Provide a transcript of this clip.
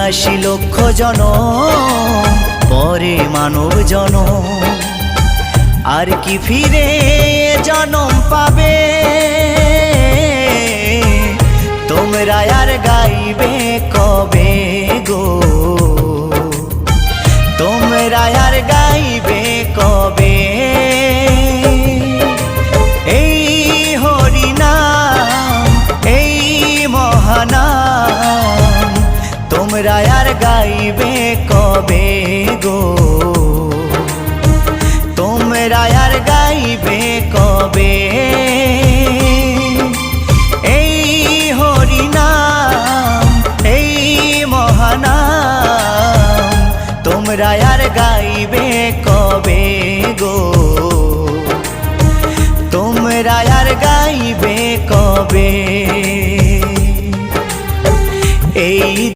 ৮২ লক্ষ জনম পরে মানব জনম, আর কি ফিরে জনম পাবে? তোমরা আর গাইবে কবে গো? তোমরা আর গাইবে কবে? এই হরিনাম, এই মহানাম, তোমরা আর গাইবে কবে গো? তোমরা আর গাইবে কবে? এই হরিনাম, এই মহানাম, তোমরা আর গাইবে কবে গো? তোমরা আর গাইবে কবে?